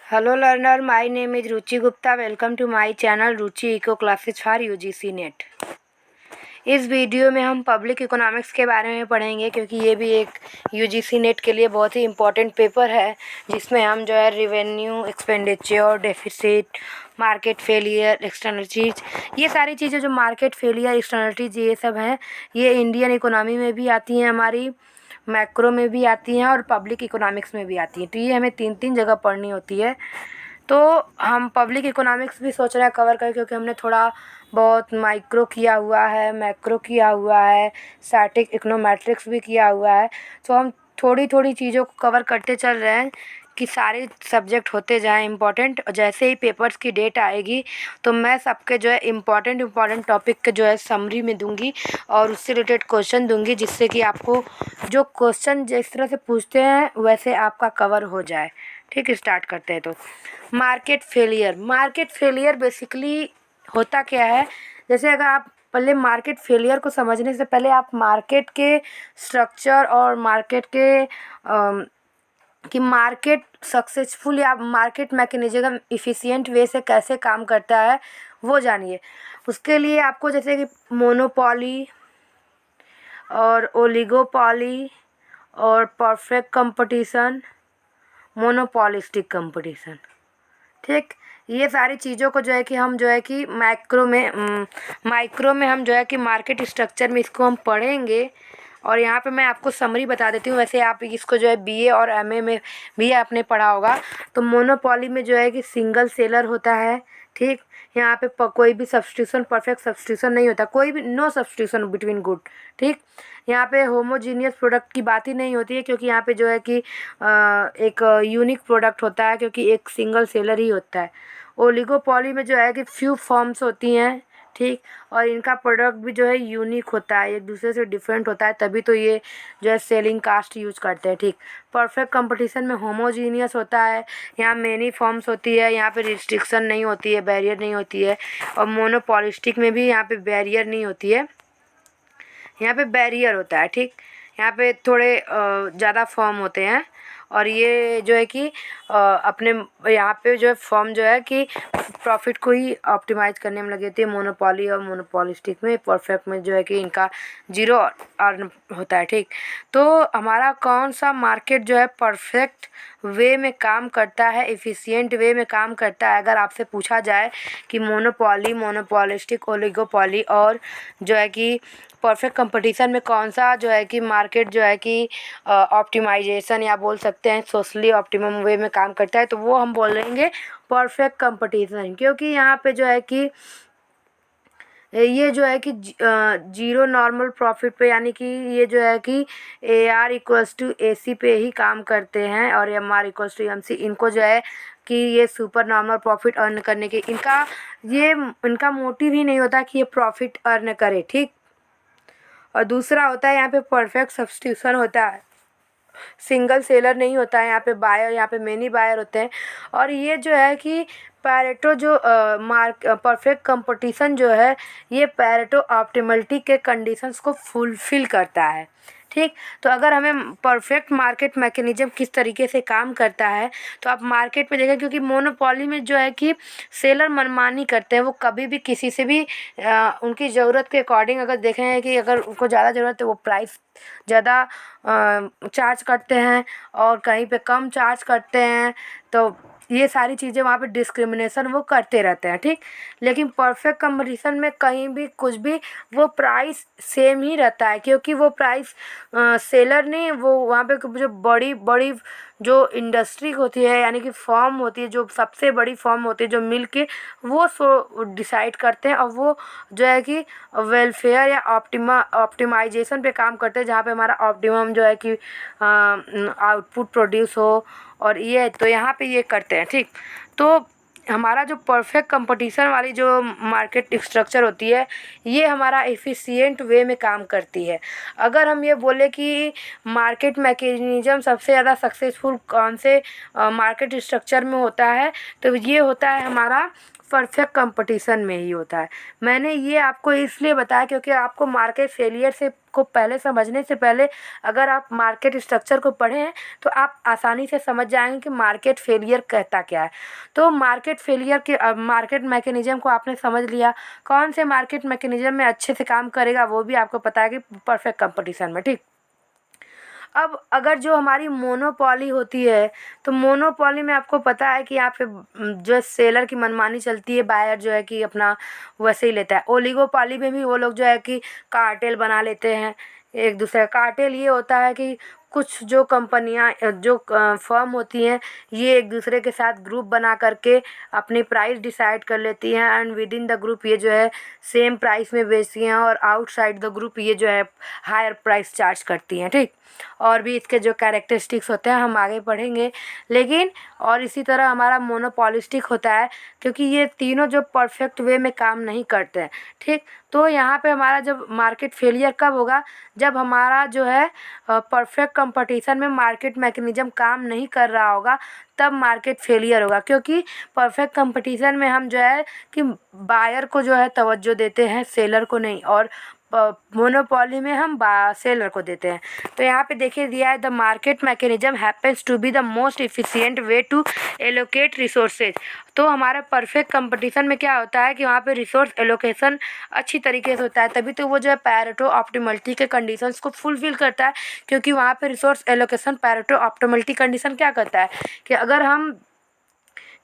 Hello learner, my name is Ruchi Gupta. Welcome to my channel Ruchi Eco Classes for UGC net. इस video में हम public economics के बारे में पढ़ेंगे क्योंकि ये भी एक यूजीसी नेट के लिए बहुत ही इम्पोर्टेंट पेपर है, जिसमें हम जो है revenue, expenditure, deficit, market failure, externalities, ये सारी चीज़ें जो मार्केट फेलियर, एक्सटर्नलिटीज ये सब हैं, ये इंडियन इकोनॉमी में भी आती हैं, हमारी मैक्रो में भी आती हैं और पब्लिक इकोनॉमिक्स में भी आती हैं। तो ये हमें 3 जगह पढ़नी होती है। तो हम पब्लिक इकोनॉमिक्स भी सोच रहे हैं कवर करें, क्योंकि हमने थोड़ा बहुत माइक्रो किया हुआ है, मैक्रो किया हुआ है, स्टैटिक इकोनोमेट्रिक्स भी किया हुआ है। तो हम थोड़ी थोड़ी चीज़ों को कवर करते चल रहे हैं कि सारे सब्जेक्ट होते जाएं इम्पॉर्टेंट। और जैसे ही पेपर्स की डेट आएगी तो मैं सबके जो है इम्पॉर्टेंट टॉपिक के जो है समरी में दूंगी और उससे रिलेटेड क्वेश्चन दूंगी, जिससे कि आपको जो क्वेश्चन जिस तरह से पूछते हैं वैसे आपका कवर हो जाए। ठीक, स्टार्ट करते हैं। तो मार्केट फेलियर बेसिकली होता क्या है? जैसे अगर आप पहले मार्केट फेलियर को समझने से पहले आप मार्केट के स्ट्रक्चर और मार्केट के कि मार्केट सक्सेसफुल या मार्केट मैकेनिज्म इफ़िशिएंट वे से कैसे काम करता है वो जानिए। उसके लिए आपको जैसे कि मोनोपोली और ओलिगोपोली और परफेक्ट कंपटीशन, मोनोपोलिस्टिक कंपटीशन, ठीक, ये सारी चीज़ों को जो है कि हम जो है कि माइक्रो में हम जो है कि मार्केट स्ट्रक्चर में इसको हम पढ़ेंगे। और यहाँ पे मैं आपको समरी बता देती हूँ, वैसे आप इसको जो है बीए और एमए में भी आपने पढ़ा होगा। तो मोनोपोली में जो है कि सिंगल सेलर होता है, ठीक, यहाँ पे कोई भी सब्स्टिट्यूशन, परफेक्ट सब्स्टिट्यूशन नहीं होता, कोई भी नो सब्स्टिट्यूशन बिटवीन गुड, ठीक। यहाँ पे होमोजीनियस प्रोडक्ट की बात ही नहीं होती है, क्योंकि यहाँ पे जो है कि एक यूनिक प्रोडक्ट होता है, क्योंकि एक सिंगल सेलर ही होता है। ओलिगोपॉली में जो है कि फ्यू फॉर्म्स होती हैं, ठीक, और इनका प्रोडक्ट भी जो है यूनिक होता है, एक दूसरे से डिफरेंट होता है, तभी तो ये जो है सेलिंग कास्ट यूज करते हैं, ठीक। परफेक्ट कंपटीशन में होमोजीनियस होता है, यहाँ मेनी फॉर्म्स होती है, यहाँ पे रिस्ट्रिक्शन नहीं होती है, बैरियर नहीं होती है। और मोनोपॉलिस्टिक में भी यहाँ पे बैरियर नहीं होती है, यहाँ पे बैरियर होता है, ठीक। यहाँ पे थोड़े ज़्यादा फॉर्म होते हैं। और ये जो है कि अपने यहाँ पे जो है फॉर्म जो है कि प्रॉफिट को ही ऑप्टिमाइज करने में लगी होती है, मोनोपोली और मोनोपोलिस्टिक में। परफेक्ट में जो है कि इनका जीरो अर्न होता है, ठीक। तो हमारा कौन सा मार्केट जो है परफेक्ट वे में काम करता है, एफिशिएंट वे में काम करता है? अगर आपसे पूछा जाए कि मोनोपोली, मोनोपोलिस्टिक, ओलिगोपोली और जो है कि परफेक्ट कंपटीशन में कौन सा जो है कि मार्केट जो है कि ऑप्टिमाइजेशन या बोल सकते हैं सोशली ऑप्टिमम वे में काम करता है, तो वो हम बोलेंगे परफेक्ट कंपटीशन। क्योंकि यहाँ पे जो है कि ये जो है कि जीरो नॉर्मल प्रॉफिट पे, यानी कि ये जो है कि AR इक्वल्स टू AC पे ही काम करते हैं, और MR इक्वल्स टू MC। इनको जो है कि ये सुपर नॉर्मल प्रॉफिट अर्न करने के इनका मोटिव ही नहीं होता कि ये प्रॉफिट अर्न करे, ठीक। और दूसरा होता है यहाँ पे परफेक्ट सब्स्टिट्यूशन होता है, सिंगल सेलर नहीं होता है, यहाँ पे बायर, यहाँ पे मेनी बायर होते हैं। और ये जो है कि पैरेटो जो परफेक्ट कंपटीशन जो है, ये पैरेटो ऑप्टिमलिटी के कंडीशंस को फुलफिल करता है, ठीक। तो अगर हमें परफेक्ट मार्केट मैकेनिज्म किस तरीके से काम करता है, तो आप मार्केट में देखें, क्योंकि मोनोपोली में जो है कि सेलर मनमानी करते हैं, वो कभी भी किसी से भी उनकी ज़रूरत के अकॉर्डिंग अगर देखें कि अगर उनको ज़्यादा ज़रूरत है वो प्राइस ज़्यादा चार्ज करते हैं और कहीं पे कम चार्ज करते हैं। तो ये सारी चीज़ें वहाँ पे डिस्क्रिमिनेशन वो करते रहते हैं, ठीक। लेकिन परफेक्ट कंपटीशन में कहीं भी कुछ भी वो प्राइस सेम ही रहता है, क्योंकि वो प्राइस सेलर नहीं, वो वहाँ पे जो बड़ी बड़ी जो इंडस्ट्री होती है, यानी कि फॉर्म होती है, जो सबसे बड़ी फॉर्म होती है, जो मिल के वो डिसाइड करते हैं, और वो जो है कि वेलफेयर या ऑप्टिमाइजेशन पे काम करते हैं, जहाँ पे हमारा ऑप्टिमम जो है कि आउटपुट प्रोड्यूस हो। और ये तो यहाँ पे ये करते हैं, ठीक। तो हमारा जो परफेक्ट कंपटीशन वाली जो मार्केट स्ट्रक्चर होती है, ये हमारा एफिशिएंट वे में काम करती है। अगर हम ये बोले कि मार्केट मैकेनिज्म सबसे ज़्यादा सक्सेसफुल कौन से मार्केट स्ट्रक्चर में होता है, तो ये होता है हमारा परफेक्ट कंपटीशन में ही होता है। मैंने ये आपको इसलिए बताया क्योंकि आपको मार्केट फेलियर से को पहले समझने से पहले अगर आप मार्केट स्ट्रक्चर को पढ़ें तो आप आसानी से समझ जाएंगे कि मार्केट फेलियर कहता क्या है। तो मार्केट फेलियर के मार्केट मैकेनिज्म को आपने समझ लिया, कौन से मार्केट मैकेनिज्म में अच्छे से काम करेगा वो भी आपको पता है कि परफेक्ट कंपटीशन में। ठीक, अब अगर जो हमारी मोनोपॉली होती है तो मोनोपॉली में आपको पता है कि यहाँ पे जो है सेलर की मनमानी चलती है, बायर जो है कि अपना वैसे ही लेता है। ओलिगोपॉली में भी वो लोग जो है कि कार्टेल बना लेते हैं एक दूसरे। कार्टेल ये होता है कि कुछ जो कंपनियां जो फर्म होती हैं ये एक दूसरे के साथ ग्रुप बना करके अपनी प्राइस डिसाइड कर लेती हैं and with in the group ये जो है सेम प्राइस में बेचती हैं और आउटसाइड द ग्रुप ये जो है हायर प्राइस चार्ज करती हैं। ठीक, और भी इसके जो कैरेक्टरिस्टिक्स होते हैं हम आगे पढ़ेंगे। लेकिन और इसी तरह हमारा मोनोपॉलिस्टिक होता है क्योंकि ये तीनों जो परफेक्ट वे में काम नहीं करते हैं। ठीक, तो यहाँ पे हमारा जब मार्केट फेलियर कब होगा, जब हमारा जो है परफेक्ट कंपटीशन में मार्केट मैकेनिज्म काम नहीं कर रहा होगा तब मार्केट फेलियर होगा। क्योंकि परफेक्ट कंपटीशन में हम जो है कि बायर को जो है तवज्जो देते हैं, सेलर को नहीं, और मोनोपॉली में हम सेलर को देते हैं। तो यहाँ पे देखिए दिया है the market mechanism happens to be the most efficient way to allocate resources. तो हमारा परफेक्ट कंपटीशन में क्या होता है कि वहाँ पे रिसोर्स एलोकेशन अच्छी तरीके से होता है, तभी तो वो जो है पैरेटो ऑप्टिमलिटी के कंडीशंस को फुलफिल करता है। क्योंकि वहाँ पे resource allocation Pareto optimality condition क्या करता है कि अगर हम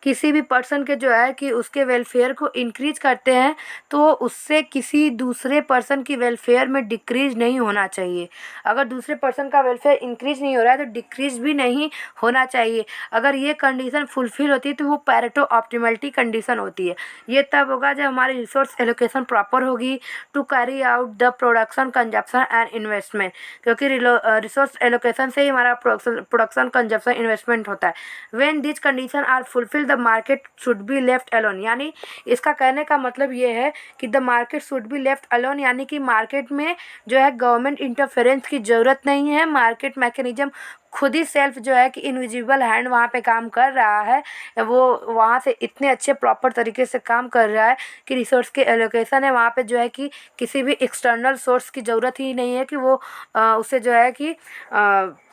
किसी भी पर्सन के जो है कि उसके वेलफेयर को इंक्रीज करते हैं तो उससे किसी दूसरे पर्सन की वेलफेयर में डिक्रीज नहीं होना चाहिए। अगर दूसरे पर्सन का वेलफेयर इंक्रीज नहीं हो रहा है तो डिक्रीज भी नहीं होना चाहिए। अगर ये कंडीशन फुलफिल होती है तो वो पैरेटो ऑप्टिमलिटी कंडीशन होती है। ये तब होगा जब हमारी रिसोर्स एलोकेशन प्रॉपर होगी to carry out the production consumption and investment. क्योंकि रिसोर्स एलोकेशन से ही हमारा प्रोडक्शन कंजप्शन इन्वेस्टमेंट होता है। When this condition are fulfil the market should be left alone. यानी इसका कहने का मतलब ये है कि the market should be left alone, यानी कि मार्केट में जो है गवर्नमेंट इंटरफेरेंस की ज़रूरत नहीं है। मार्केट मैकेनिज्म खुद ही सेल्फ जो है कि इनविजिबल हैंड वहाँ पे काम कर रहा है, वो वहाँ से इतने अच्छे प्रॉपर तरीके से काम कर रहा है कि रिसोर्स के एलोकेशन है वहाँ पे जो है कि किसी भी एक्सटर्नल सोर्स की ज़रूरत ही नहीं है कि वो उसे जो है कि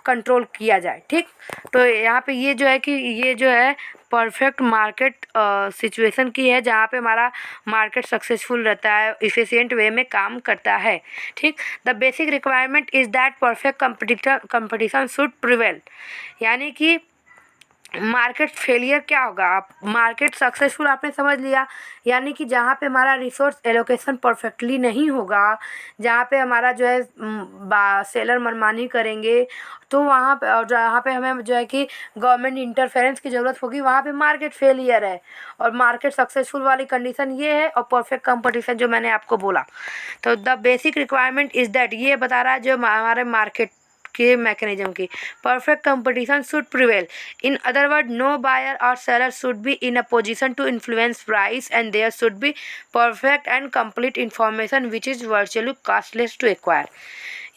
कंट्रोल किया जाए। ठीक, तो यहाँ पे ये जो है कि ये जो है परफेक्ट मार्केट सिचुएशन की है जहाँ पे हमारा मार्केट सक्सेसफुल रहता है, इफिशिएंट वे में काम करता है। ठीक, the basic requirement is that perfect competition should prevail. यानी कि मार्केट फेलियर क्या होगा, आप मार्केट सक्सेसफुल आपने समझ लिया, यानी कि जहाँ पे हमारा रिसोर्स एलोकेशन परफेक्टली नहीं होगा, जहाँ पे हमारा जो है सेलर मनमानी करेंगे तो वहाँ पे, और जहाँ पे हमें जो है कि गवर्नमेंट इंटरफेरेंस की ज़रूरत होगी वहाँ पे मार्केट फेलियर है। और मार्केट सक्सेसफुल वाली कंडीशन ये है और परफेक्ट कंपटीशन जो मैंने आपको बोला। तो the basic requirement is that, ये बता रहा है जो हमारे मार्केट के मैकेनिज्म की, perfect competition should prevail. In other word no buyer और seller should be in a position to influence price and there should be perfect and complete information which is virtually costless to acquire.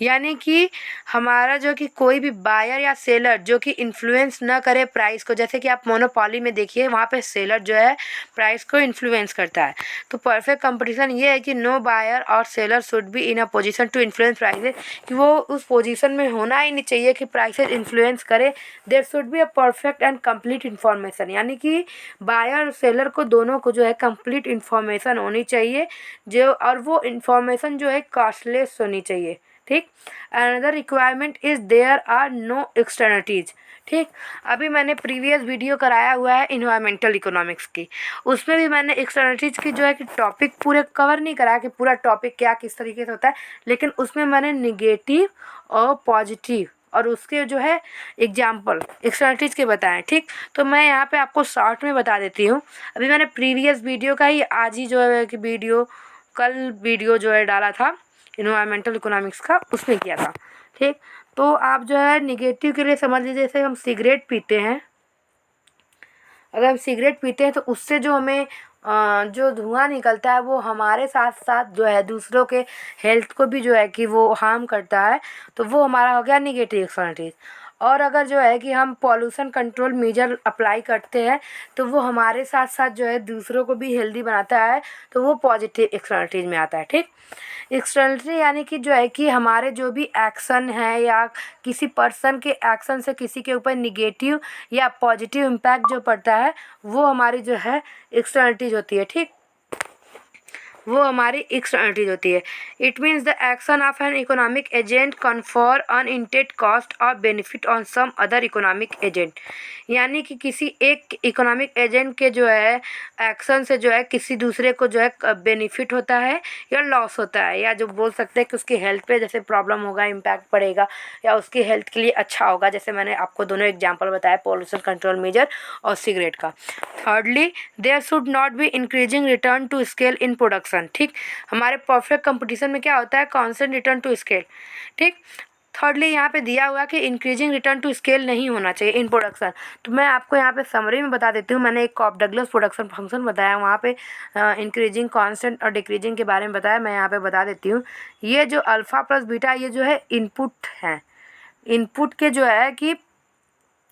यानी कि हमारा जो कि कोई भी buyer या seller जो कि इन्फ्लुएंस ना करे प्राइस को, जैसे कि आप मोनोपॉली में देखिए वहाँ पे सेलर जो है प्राइस को इन्फ्लुएंस करता है। तो परफेक्ट कंपटीशन ये है कि नो बायर और seller should be in a position to influence prices, कि वो उस पोजीशन में होना ही नहीं चाहिए कि प्राइसेस इन्फ्लुएंस करे। There should be a perfect and complete information, यानी कि बायर और सेलर को दोनों को जो है कंप्लीट इन्फॉर्मेशन होनी चाहिए जो, और वो इन्फॉर्मेशन जो है कॉस्टलेस होनी चाहिए। ठीक, another requirement is there are no externalities. ठीक, अभी मैंने प्रीवियस वीडियो कराया हुआ है इन्वायरमेंटल इकोनॉमिक्स की, उसमें भी मैंने एक्सटर्निटीज़ की जो है कि टॉपिक पूरे कवर नहीं करा कि पूरा टॉपिक क्या किस तरीके से होता है, लेकिन उसमें मैंने निगेटिव और पॉजिटिव और उसके जो है एग्जाम्पल एक्सटर्निटीज़ के बताएं। ठीक, तो मैं यहाँ पे आपको शॉर्ट में बता देती हूँ। अभी मैंने प्रीवियस वीडियो का ही आज ही जो है कि कल वीडियो जो है डाला था इन्वायरमेंटल इकोनॉमिक्स का, उसमें किया था। ठीक, तो आप जो है निगेटिव के लिए समझ लीजिए जैसे हम सिगरेट पीते हैं, अगर हम सिगरेट पीते हैं तो उससे जो हमें जो धुआं निकलता है वो हमारे साथ साथ जो है दूसरों के हेल्थ को भी जो है कि वो हार्म करता है, तो वो हमारा हो गया निगेटिव एक्सटर्निटीज़। और अगर जो है कि हम पॉल्यूशन कंट्रोल मेजर अप्लाई करते हैं तो वो हमारे साथ साथ जो है दूसरों को भी हेल्दी बनाता है, तो वो पॉजिटिव एक्सटर्निटीज़ में आता है। ठीक, एक्सटर्नलिटी यानी कि जो है कि हमारे जो भी एक्शन है या किसी पर्सन के एक्शन से किसी के ऊपर निगेटिव या पॉजिटिव इम्पैक्ट जो पड़ता है वो हमारी जो है एक्सटर्नलिटीज होती है। ठीक, वो हमारी एक्सटर्नलिटीज होती है। It means the action of an economic agent confer unintended cost और benefit on some other economic agent, यानी कि किसी एक इकोनॉमिक एजेंट के जो है एक्शन से जो है किसी दूसरे को जो है बेनिफिट होता है या लॉस होता है, या जो बोल सकते हैं कि उसकी हेल्थ पे जैसे प्रॉब्लम होगा, इम्पैक्ट पड़ेगा, या उसकी हेल्थ के लिए अच्छा होगा, जैसे मैंने आपको दोनों एग्जाम्पल बताया पॉल्यूशन कंट्रोल मेजर और सिगरेट का। Thirdly, there should not be increasing return to scale in production. ठीक, हमारे परफेक्ट कंपटीशन में क्या होता है, कांस्टेंट रिटर्न टू स्केल। ठीक, थर्डली यहाँ पे दिया हुआ कि इंक्रीजिंग रिटर्न टू स्केल नहीं होना चाहिए इन प्रोडक्शन। तो मैं आपको यहाँ पे समरी में बता देती हूँ। मैंने एक कॉप डगलस प्रोडक्शन फंक्शन बताया, वहाँ पे इंक्रीजिंग, कांस्टेंट और डिक्रीजिंग के बारे में बताया। मैं यहाँ पे बता देती हूँ। ये जो अल्फ़ा प्लस बीटा ये जो है इनपुट है, इनपुट के जो है कि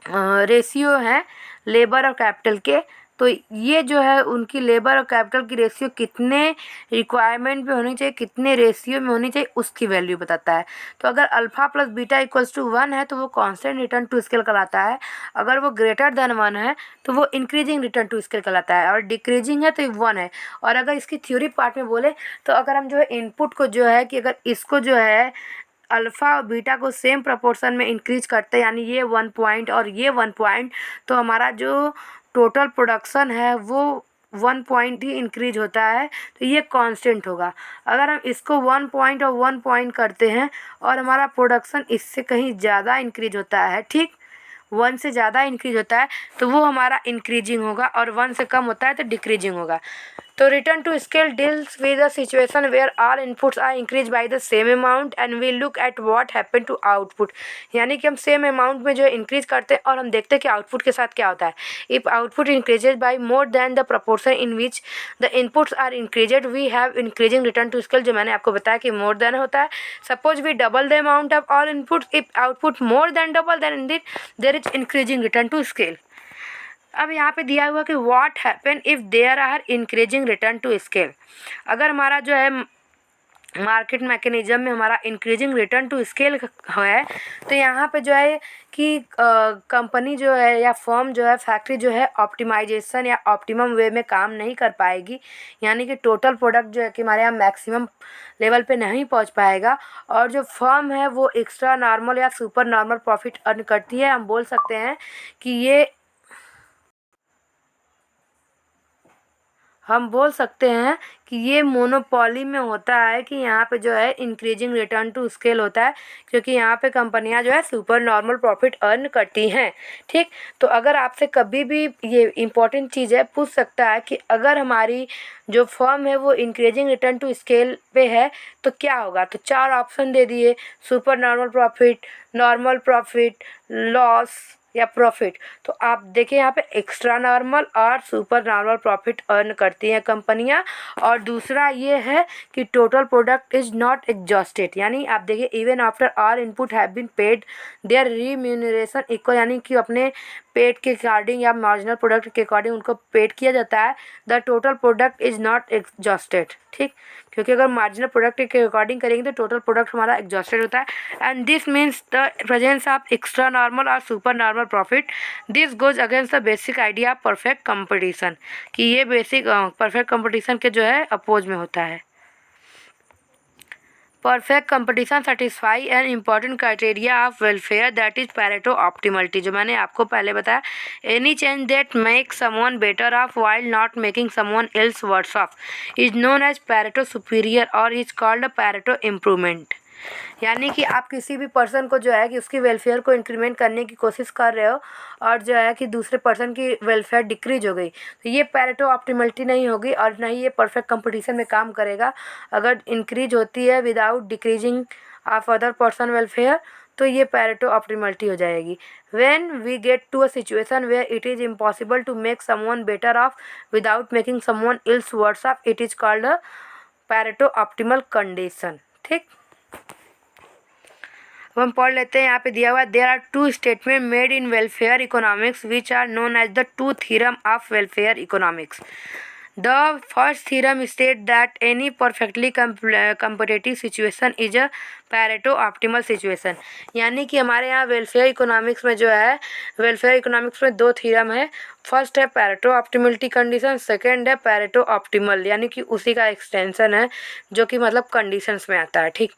रेशियो है लेबर और कैपिटल के। तो ये जो है उनकी लेबर और कैपिटल की रेशियो कितने रिक्वायरमेंट पे होनी चाहिए, कितने रेशियो में होनी चाहिए, उसकी वैल्यू बताता है। तो अगर alpha plus beta equals to 1 है तो वो कांस्टेंट रिटर्न टू स्केल कहलाता है। अगर वो ग्रेटर देन 1 है तो वो इंक्रीजिंग रिटर्न टू स्केल कहलाता है, और डिक्रीजिंग है तो 1 है। और अगर इसकी थ्योरी पार्ट में बोले तो अगर हम जो है इनपुट को जो है कि अगर इसको जो है अल्फ़ा और बीटा को सेम प्रपोर्शन में इंक्रीज करते हैं, यानी ये 1 पॉइंट और ये 1 पॉइंट, तो हमारा जो टोटल प्रोडक्शन है वो 1 पॉइंट ही इंक्रीज होता है, तो ये कांस्टेंट होगा। अगर हम इसको 1 पॉइंट और 1 पॉइंट करते हैं और हमारा प्रोडक्शन इससे कहीं ज़्यादा इंक्रीज होता है, ठीक, 1 से ज़्यादा इंक्रीज होता है तो वो हमारा इंक्रीजिंग होगा, और 1 से कम होता है तो डिक्रीजिंग होगा। तो return to scale deals with a situation where all inputs are increase by the same amount and we look at what happen to output, यानी कि हम सेम अमाउंट में जो है इंक्रीज करते हैं और हम देखते हैं कि आउटपुट के साथ क्या होता है। If output increases by more than the proportion in which the inputs are increased we have increasing return to scale, जो मैंने आपको बताया कि मोर देन होता है। Suppose we double the amount of all inputs, if output more than double then indeed there is increasing return to scale. अब यहाँ पे दिया हुआ कि what happen if there are increasing return to scale. अगर हमारा जो है मार्केट मैकेनिज्म में हमारा इंक्रीजिंग रिटर्न टू स्केल है, तो यहाँ पे जो है कि कंपनी जो है या फर्म जो है, फैक्ट्री जो है ऑप्टिमाइजेशन या ऑप्टिमम वे में काम नहीं कर पाएगी, यानी कि टोटल प्रोडक्ट जो है कि हमारे यहाँ मैक्सिमम लेवल पे नहीं पहुँच पाएगा, और जो फर्म है वो एक्स्ट्रा नॉर्मल या सुपर नॉर्मल प्रॉफिट अर्न करती है। हम बोल सकते हैं कि ये मोनोपोली में होता है कि यहाँ पे जो है इंक्रीजिंग रिटर्न टू स्केल होता है, क्योंकि यहाँ पे कंपनियाँ जो है सुपर नॉर्मल प्रॉफिट अर्न करती हैं। ठीक, तो अगर आपसे कभी भी ये इम्पोर्टेंट चीज़ है, पूछ सकता है कि अगर हमारी जो फर्म है वो इंक्रीजिंग रिटर्न टू स्केल पे है तो क्या होगा। तो 4 ऑप्शन दे दिए, सुपर नॉर्मल प्रॉफिट, लॉस या प्रॉफिट। तो आप देखिए यहाँ पे एक्स्ट्रा नॉर्मल और सुपर नॉर्मल प्रॉफिट अर्न करती हैं कंपनियाँ। और दूसरा ये है कि total product is not exhausted, यानी आप देखिए even after all input have been paid their remuneration equal, यानी कि अपने पेड के अकॉर्डिंग या मार्जिनल प्रोडक्ट के अकॉर्डिंग उनको पेड किया जाता है। The total product is not exhausted. ठीक, क्योंकि अगर मार्जिनल प्रोडक्ट के अकॉर्डिंग करेंगे तो टोटल प्रोडक्ट हमारा एग्जॉस्टेड होता है। And this means the presence of extra normal और super normal profit. This goes against the basic idea of perfect competition, कि ये बेसिक परफेक्ट कंपटीशन के जो है अपोज में होता है। Perfect competition satisfy an important criteria of welfare that is Pareto optimality, जो मैंने आपको पहले बताया। Any change that make someone better off while not making someone else worse off is known as Pareto superior और is called Pareto improvement, यानी कि आप किसी भी पर्सन को जो है कि उसकी वेलफेयर को इंक्रीमेंट करने की कोशिश कर रहे हो और जो है कि दूसरे पर्सन की वेलफेयर डिक्रीज हो गई, तो ये पैरेटो ऑप्टिमलिटी नहीं होगी और ना ही ये परफेक्ट कंपटीशन में काम करेगा। अगर इंक्रीज होती है without decreasing of other person welfare तो ये पैरेटो ऑप्टिमलिटी हो जाएगी। When we get to a situation where it is impossible to make someone better off without making someone else worse off, it is called a Pareto optimal condition. ठीक, अब हम पढ़ लेते हैं। यहाँ पे दिया हुआ है there are 2 statement made in welfare economics which are known as the 2 theorem of welfare economics. The first theorem state that any perfectly competitive situation is a Pareto optimal situation. यानी कि हमारे यहाँ वेलफेयर इकोनॉमिक्स में जो है, welfare economics में 2 theorem है। First है पैरेटो ऑप्टिमलिटी कंडीशन, सेकंड है पैरेटो ऑप्टिमल, यानी कि उसी का एक्सटेंशन है जो कि मतलब कंडीशंस में आता है। ठीक,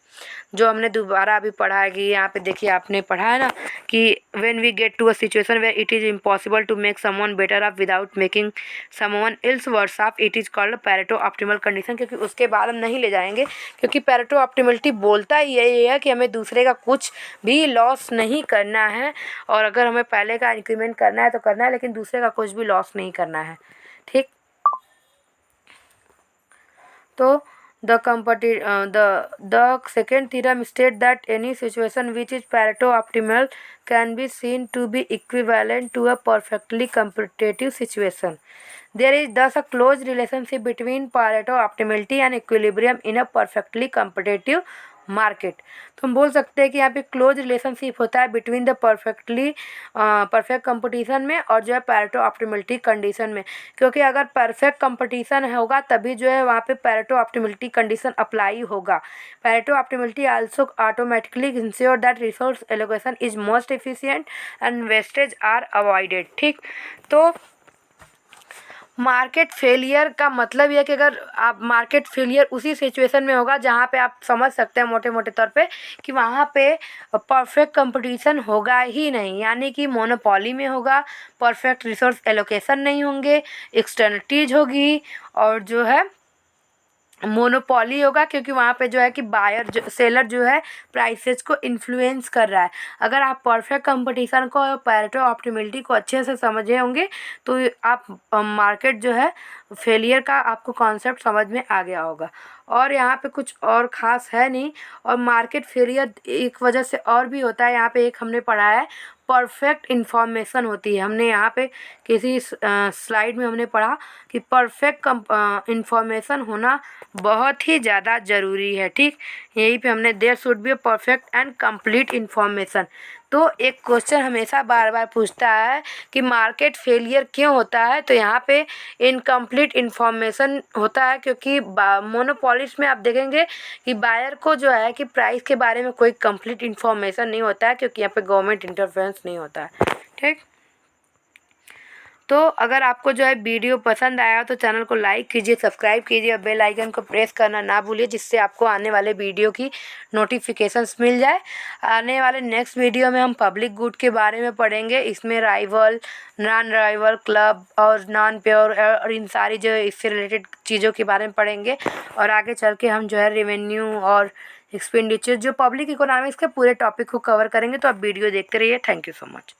जो हमने दोबारा अभी पढ़ा है कि यहाँ पे देखिए आपने पढ़ा है ना कि when we get to a situation where it is impossible to make someone better off without making someone else worse off, it is called Pareto optimal condition. क्योंकि उसके बाद हम नहीं ले जाएंगे, क्योंकि पैरेटो ऑप्टिमलिटी बोलता ही यही है कि हमें दूसरे का कुछ भी लॉस नहीं करना है, और अगर हमें पहले का इंक्रीमेंट करना है तो करना है, लेकिन दूसरे का कुछ भी लॉस नहीं करना है। ठीक, तो the second theorem states that any situation which is Pareto optimal can be seen to be equivalent to a perfectly competitive situation. There is thus a close relationship between Pareto optimality and equilibrium in a perfectly competitive market. तो हम बोल सकते हैं कि यहाँ पे close relationship होता है बिटवीन द परफेक्ट कंपटीशन में और जो है पैरेटो ऑप्टिमलिटी कंडीशन में। क्योंकि अगर परफेक्ट कंपटीशन होगा तभी जो है वहाँ पे पैरेटो ऑप्टिमलिटी कंडीशन अप्लाई होगा। Pareto optimality also automatically ensure that resource allocation is most efficient and wastage are avoided. ठीक, तो मार्केट फेलियर का मतलब यह है कि अगर आप मार्केट फेलियर उसी सिचुएशन में होगा जहाँ पे आप समझ सकते हैं मोटे मोटे तौर पे कि वहाँ पे परफेक्ट कंपटीशन होगा ही नहीं, यानी कि मोनोपोली में होगा, परफेक्ट रिसोर्स एलोकेशन नहीं होंगे, एक्सटर्निटीज होगी और जो है मोनोपोली होगा। क्योंकि वहाँ पे जो है कि बायर सेलर जो है प्राइसेस को इन्फ्लुएंस कर रहा है। अगर आप परफेक्ट कंपटीशन को और पैरेटो ऑप्टिमलिटी को अच्छे से समझे होंगे तो आप मार्केट जो है फेलियर का आपको कॉन्सेप्ट समझ में आ गया होगा। और यहाँ पे कुछ और ख़ास है नहीं। और मार्केट फेलियर एक वजह से और भी होता है, यहाँ पे एक हमने पढ़ा है परफेक्ट इन्फॉर्मेशन होती है। हमने यहाँ पे किसी स्लाइड में हमने पढ़ा कि परफेक्ट इन्फॉर्मेशन होना बहुत ही ज़्यादा ज़रूरी है। ठीक, यहीं पे हमने there should be perfect and complete information. तो एक क्वेश्चन हमेशा बार बार पूछता है कि मार्केट फेलियर क्यों होता है, तो यहाँ पे इनकम्प्लीट इन्फॉर्मेशन होता है। क्योंकि मोनोपॉलिस में आप देखेंगे कि बायर को जो है कि प्राइस के बारे में कोई कंप्लीट इन्फॉर्मेशन नहीं होता है, क्योंकि यहाँ पे गवर्नमेंट इंटरफेरेंस नहीं होता है। ठीक, तो अगर आपको जो है वीडियो पसंद आया तो चैनल को लाइक कीजिए, सब्सक्राइब कीजिए और बेल आइकन को प्रेस करना ना भूलिए, जिससे आपको आने वाले वीडियो की नोटिफिकेशंस मिल जाए। आने वाले नेक्स्ट वीडियो में हम पब्लिक गुड के बारे में पढ़ेंगे। इसमें राइवल, नॉन राइवल, क्लब और नॉन प्योर और इन सारी जो इससे रिलेटेड चीज़ों के बारे में पढ़ेंगे। और आगे चल के हम जो है रेवेन्यू और एक्सपेंडिचर जो पब्लिक इकोनॉमिक्स के पूरे टॉपिक को कवर करेंगे। तो आप वीडियो देखते रहिए। Thank you so much.